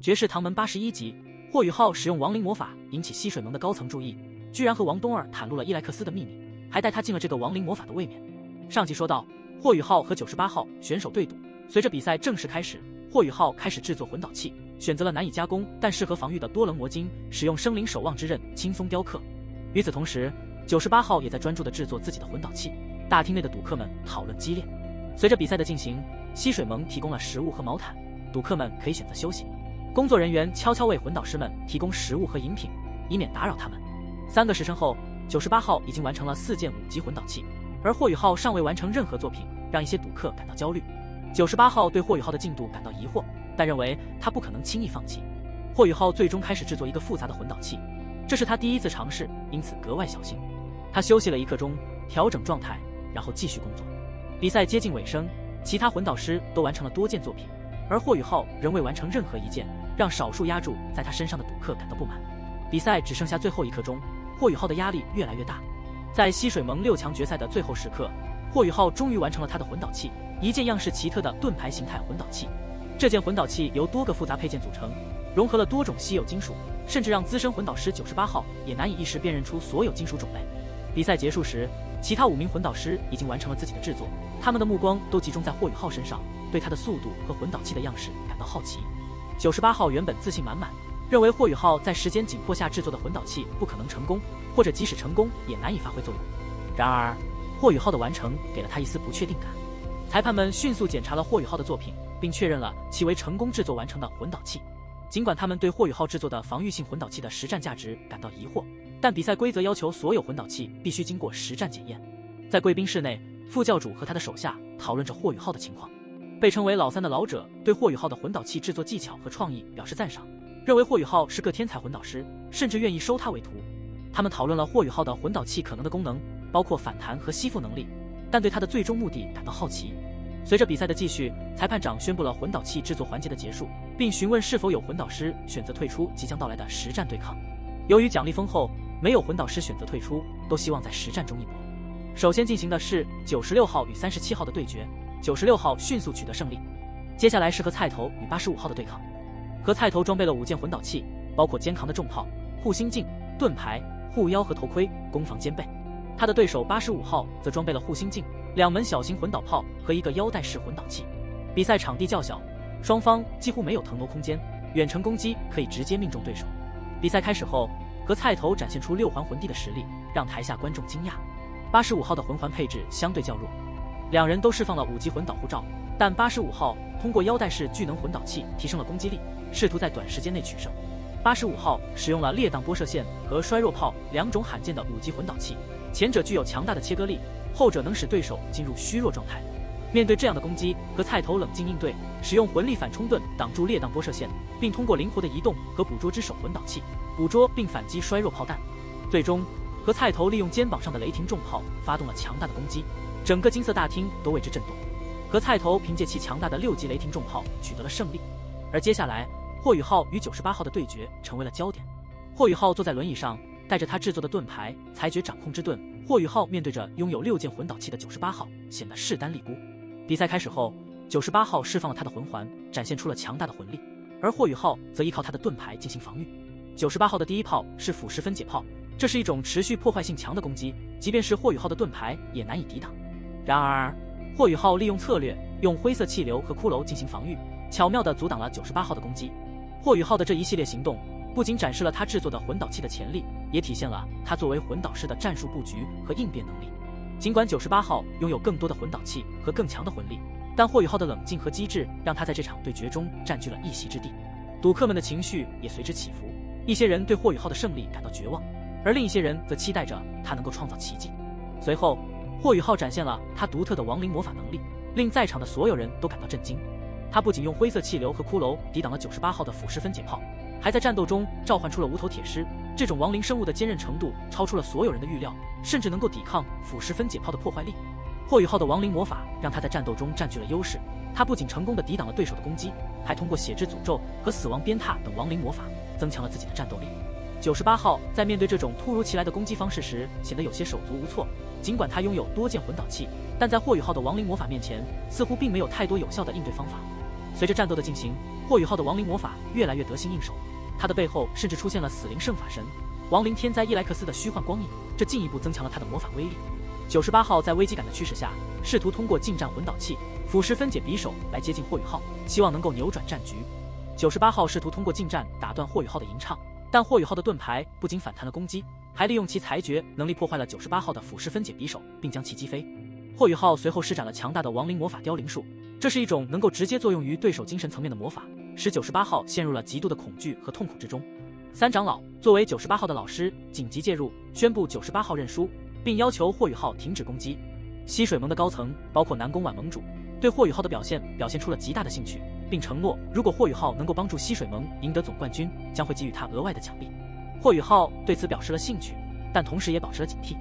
绝世唐门81集，霍雨浩使用亡灵魔法引起西水盟的高层注意，居然和王东儿袒露了伊莱克斯的秘密，还带他进了这个亡灵魔法的位面。上集说到，霍雨浩和98号选手对赌，随着比赛正式开始，霍雨浩开始制作魂导器，选择了难以加工但适合防御的多棱魔晶，使用生灵守望之刃轻松雕刻。与此同时，98号也在专注地制作自己的魂导器。大厅内的赌客们讨论激烈。随着比赛的进行，西水盟提供了食物和毛毯，赌客们可以选择休息。工作人员悄悄为魂导师们提供食物和饮品，以免打扰他们。3个时辰后，98号已经完成了4件5级魂导器，而霍雨浩尚未完成任何作品，让一些赌客感到焦虑。98号对霍雨浩的进度感到疑惑，但认为他不可能轻易放弃。霍雨浩最终开始制作一个复杂的魂导器，这是他第一次尝试，因此格外小心。他休息了1刻钟，调整状态，然后继续工作。比赛接近尾声，其他魂导师都完成了多件作品，而霍雨浩仍未完成任何一件，让少数压住在他身上的赌客感到不满。比赛只剩下最后1刻钟，霍雨浩的压力越来越大。在西水盟6强决赛的最后时刻，霍雨浩终于完成了他的魂导器，一件样式奇特的盾牌形态魂导器。这件魂导器由多个复杂配件组成，融合了多种稀有金属，甚至让资深魂导师98号也难以一时辨认出所有金属种类。比赛结束时，其他5名魂导师已经完成了自己的制作，他们的目光都集中在霍雨浩身上，对他的速度和魂导器的样式感到好奇。98号原本自信满满，认为霍雨浩在时间紧迫下制作的魂导器不可能成功，或者即使成功也难以发挥作用。然而，霍雨浩的完成给了他一丝不确定感。裁判们迅速检查了霍雨浩的作品，并确认了其为成功制作完成的魂导器。尽管他们对霍雨浩制作的防御性魂导器的实战价值感到疑惑，但比赛规则要求所有魂导器必须经过实战检验。在贵宾室内，副教主和他的手下讨论着霍雨浩的情况。被称为老3的老者对霍雨浩的魂导器制作技巧和创意表示赞赏，认为霍雨浩是个天才魂导师，甚至愿意收他为徒。他们讨论了霍雨浩的魂导器可能的功能，包括反弹和吸附能力，但对他的最终目的感到好奇。随着比赛的继续，裁判长宣布了魂导器制作环节的结束，并询问是否有魂导师选择退出即将到来的实战对抗。由于奖励丰厚，没有魂导师选择退出，都希望在实战中一搏。首先进行的是96号与37号的对决，96号迅速取得胜利。接下来是和菜头与85号的对抗。和菜头装备了5件魂导器，包括肩扛的重炮、护心镜、盾牌、护腰和头盔，攻防兼备。他的对手85号则装备了护心镜、2门小型魂导炮和一个腰带式魂导器。比赛场地较小，双方几乎没有腾挪空间，远程攻击可以直接命中对手。比赛开始后，和菜头展现出6环魂帝的实力，让台下观众惊讶。85号的魂环配置相对较弱，两人都释放了5级魂导护罩，但85号通过腰带式巨能魂导器提升了攻击力，试图在短时间内取胜。85号使用了裂荡波射线和衰弱炮2种罕见的5级魂导器，前者具有强大的切割力，后者能使对手进入虚弱状态。面对这样的攻击，和菜头冷静应对，使用魂力反冲盾挡住裂荡波射线，并通过灵活的移动和捕捉之手魂导器捕捉并反击衰弱炮弹。最终，和菜头利用肩膀上的雷霆重炮发动了强大的攻击，整个金色大厅都为之震动。和菜头凭借其强大的6级雷霆重炮取得了胜利。而接下来，霍雨浩与98号的对决成为了焦点。霍雨浩坐在轮椅上，带着他制作的盾牌裁决掌控之盾。霍雨浩面对着拥有6件魂导器的98号，显得势单力孤。比赛开始后，98号释放了他的魂环，展现出了强大的魂力，而霍雨浩则依靠他的盾牌进行防御。98号的第一炮是腐蚀分解炮，这是一种持续破坏性强的攻击，即便是霍雨浩的盾牌也难以抵挡。然而，霍雨浩利用策略，用灰色气流和骷髅进行防御，巧妙地阻挡了98号的攻击。霍雨浩的这一系列行动不仅展示了他制作的魂导器的潜力，也体现了他作为魂导师的战术布局和应变能力。尽管98号拥有更多的魂导器和更强的魂力，但霍雨浩的冷静和机智让他在这场对决中占据了一席之地。赌客们的情绪也随之起伏，一些人对霍雨浩的胜利感到绝望，而另一些人则期待着他能够创造奇迹。随后，霍雨浩展现了他独特的亡灵魔法能力，令在场的所有人都感到震惊。他不仅用灰色气流和骷髅抵挡了98号的腐蚀分解炮，还在战斗中召唤出了无头铁狮。这种亡灵生物的坚韧程度超出了所有人的预料，甚至能够抵抗腐蚀分解炮的破坏力。霍雨浩的亡灵魔法让他在战斗中占据了优势，他不仅成功地抵挡了对手的攻击，还通过血之诅咒和死亡鞭挞等亡灵魔法增强了自己的战斗力。98号在面对这种突如其来的攻击方式时显得有些手足无措，尽管他拥有多件魂导器，但在霍雨浩的亡灵魔法面前似乎并没有太多有效的应对方法。随着战斗的进行，霍雨浩的亡灵魔法越来越得心应手，他的背后甚至出现了死灵圣法神、亡灵天灾伊莱克斯的虚幻光影，这进一步增强了他的魔法威力。98号在危机感的驱使下，试图通过近战魂导器、腐蚀分解匕首来接近霍雨浩，希望能够扭转战局。98号试图通过近战打断霍雨浩的吟唱，但霍雨浩的盾牌不仅反弹了攻击，还利用其裁决能力破坏了98号的腐蚀分解匕首，并将其击飞。霍雨浩随后施展了强大的亡灵魔法凋零术，这是一种能够直接作用于对手精神层面的魔法，使98号陷入了极度的恐惧和痛苦之中。三长老作为98号的老师，紧急介入，宣布98号认输，并要求霍雨浩停止攻击。西水盟的高层，包括南宫婉盟主，对霍雨浩的表现出了极大的兴趣，并承诺如果霍雨浩能够帮助西水盟赢得总冠军，将会给予他额外的奖励。霍雨浩对此表示了兴趣，但同时也保持了警惕。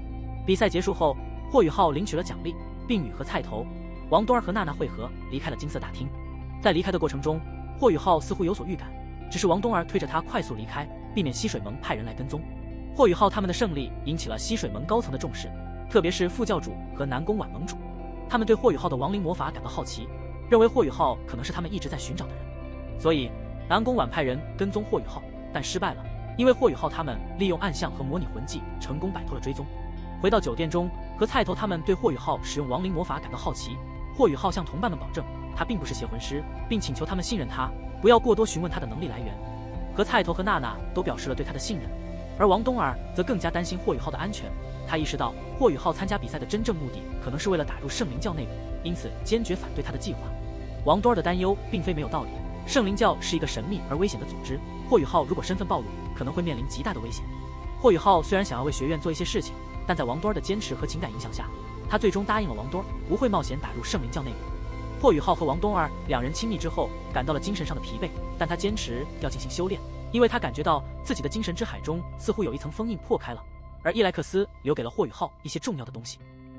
比赛结束后，霍雨浩领取了奖励，并与和菜头、王冬儿和娜娜会合，离开了金色大厅。在离开的过程中，霍雨浩似乎有所预感，只是王冬儿推着他快速离开，避免西水盟派人来跟踪。霍雨浩他们的胜利引起了西水盟高层的重视，特别是副教主和南宫婉盟主，他们对霍雨浩的亡灵魔法感到好奇，认为霍雨浩可能是他们一直在寻找的人。所以南宫婉派人跟踪霍雨浩，但失败了，因为霍雨浩他们利用暗象和模拟魂技成功摆脱了追踪。回到酒店中，和菜头他们对霍雨浩使用亡灵魔法感到好奇。霍雨浩向同伴们保证他并不是邪魂师，并请求他们信任他，不要过多询问他的能力来源。和菜头和娜娜都表示了对他的信任，而王冬儿则更加担心霍雨浩的安全。他意识到霍雨浩参加比赛的真正目的可能是为了打入圣灵教内部，因此坚决反对他的计划。王冬儿的担忧并非没有道理，圣灵教是一个神秘而危险的组织，霍雨浩如果身份暴露，可能会面临极大的危险。霍雨浩虽然想要为学院做一些事情，但在王冬儿的坚持和情感影响下，他最终答应了王冬儿不会冒险打入圣灵教内部。霍雨浩和王冬儿两人亲密之后，感到了精神上的疲惫，但他坚持要进行修炼，因为他感觉到自己的精神之海中似乎有一层封印破开了，而伊莱克斯留给了霍雨浩一些重要的东西。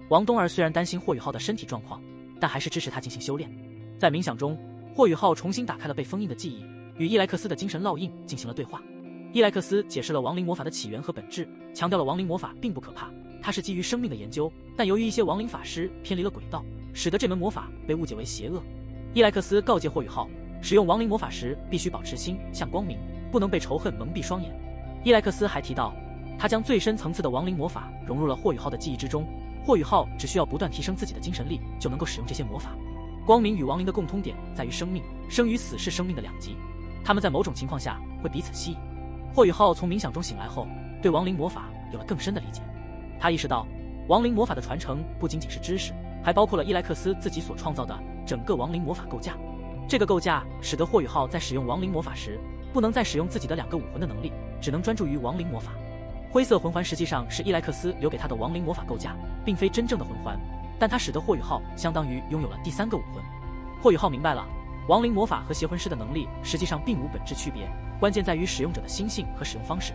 王冬儿虽然担心霍雨浩的身体状况，但还是支持他进行修炼。在冥想中，霍雨浩重新打开了被封印的记忆，与伊莱克斯的精神烙印进行了对话。伊莱克斯解释了亡灵魔法的起源和本质，强调了亡灵魔法并不可怕，它是基于生命的研究，但由于一些亡灵法师偏离了轨道，使得这门魔法被误解为邪恶。伊莱克斯告诫霍雨浩，使用亡灵魔法时必须保持心向光明，不能被仇恨蒙蔽双眼。伊莱克斯还提到，他将最深层次的亡灵魔法融入了霍雨浩的记忆之中，霍雨浩只需要不断提升自己的精神力，就能够使用这些魔法。光明与亡灵的共通点在于生命，生与死是生命的两极，他们在某种情况下会彼此吸引。霍雨浩从冥想中醒来后，对亡灵魔法有了更深的理解。他意识到，亡灵魔法的传承不仅仅是知识，还包括了伊莱克斯自己所创造的整个亡灵魔法构架。这个构架使得霍雨浩在使用亡灵魔法时，不能再使用自己的2个武魂的能力，只能专注于亡灵魔法。灰色魂环实际上是伊莱克斯留给他的亡灵魔法构架，并非真正的魂环，但它使得霍雨浩相当于拥有了第3个武魂。霍雨浩明白了，亡灵魔法和邪魂师的能力实际上并无本质区别，关键在于使用者的心性和使用方式。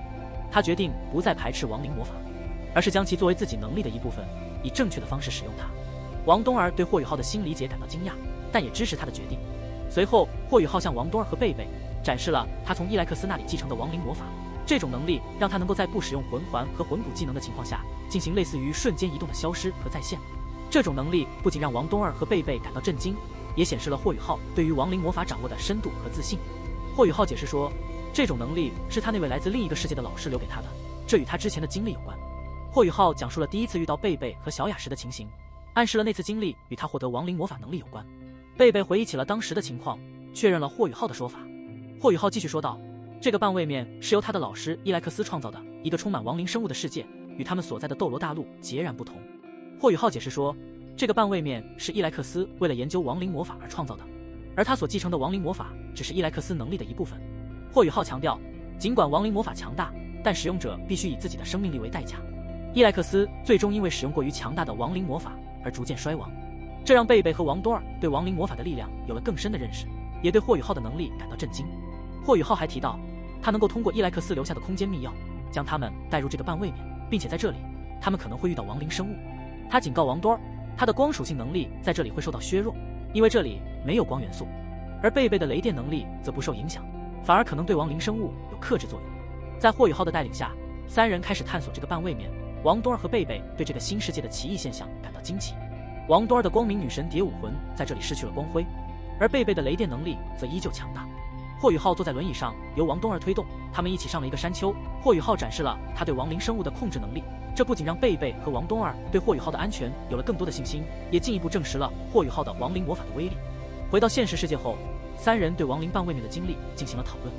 他决定不再排斥亡灵魔法，而是将其作为自己能力的一部分，以正确的方式使用它。王冬儿对霍雨浩的新理解感到惊讶，但也支持他的决定。随后，霍雨浩向王冬儿和贝贝展示了他从伊莱克斯那里继承的亡灵魔法，这种能力让他能够在不使用魂环和魂骨技能的情况下，进行类似于瞬间移动的消失和再现。这种能力不仅让王冬儿和贝贝感到震惊，也显示了霍雨浩对于亡灵魔法掌握的深度和自信。霍雨浩解释说，这种能力是他那位来自另一个世界的老师留给他的，这与他之前的经历有关。霍雨浩讲述了第一次遇到贝贝和小雅时的情形，暗示了那次经历与他获得亡灵魔法能力有关。贝贝回忆起了当时的情况，确认了霍雨浩的说法。霍雨浩继续说道，这个半位面是由他的老师伊莱克斯创造的，一个充满亡灵生物的世界，与他们所在的斗罗大陆截然不同。霍雨浩解释说，这个半位面是伊莱克斯为了研究亡灵魔法而创造的，而他所继承的亡灵魔法只是伊莱克斯能力的一部分。霍雨浩强调，尽管亡灵魔法强大，但使用者必须以自己的生命力为代价。伊莱克斯最终因为使用过于强大的亡灵魔法而逐渐衰亡，这让贝贝和王多尔对亡灵魔法的力量有了更深的认识，也对霍雨浩的能力感到震惊。霍雨浩还提到，他能够通过伊莱克斯留下的空间密钥，将他们带入这个半位面，并且在这里，他们可能会遇到亡灵生物。他警告王多尔，他的光属性能力在这里会受到削弱，因为这里没有光元素，而贝贝的雷电能力则不受影响，反而可能对亡灵生物有克制作用。在霍雨浩的带领下，3人开始探索这个半位面。王多尔和贝贝对这个新世界的奇异现象感到惊奇。王多尔的光明女神蝶武魂在这里失去了光辉，而贝贝的雷电能力则依旧强大。霍雨浩坐在轮椅上，由王冬儿推动，他们一起上了一个山丘。霍雨浩展示了他对亡灵生物的控制能力，这不仅让贝贝和王冬儿对霍雨浩的安全有了更多的信心，也进一步证实了霍雨浩的亡灵魔法的威力。回到现实世界后，三人对亡灵半位面的经历进行了讨论。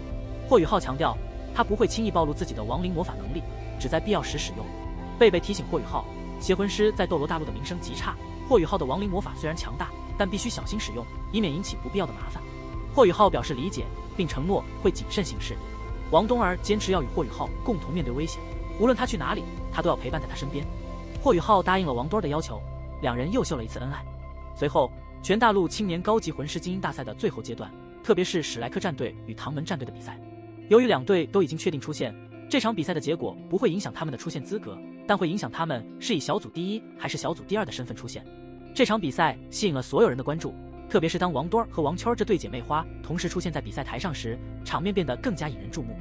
霍雨浩强调，他不会轻易暴露自己的亡灵魔法能力，只在必要时使用。贝贝提醒霍雨浩，邪魂师在斗罗大陆的名声极差，霍雨浩的亡灵魔法虽然强大，但必须小心使用，以免引起不必要的麻烦。霍雨浩表示理解，并承诺会谨慎行事。王冬儿坚持要与霍雨浩共同面对危险，无论他去哪里，他都要陪伴在他身边。霍雨浩答应了王冬儿的要求，两人又秀了一次恩爱。随后，全大陆青年高级魂师精英大赛的最后阶段，特别是史莱克战队与唐门战队的比赛。由于两队都已经确定出线，这场比赛的结果不会影响他们的出线资格，但会影响他们是以小组第一还是小组第二的身份出现。这场比赛吸引了所有人的关注，特别是当王墩儿和王秋儿这对姐妹花同时出现在比赛台上时，场面变得更加引人注目。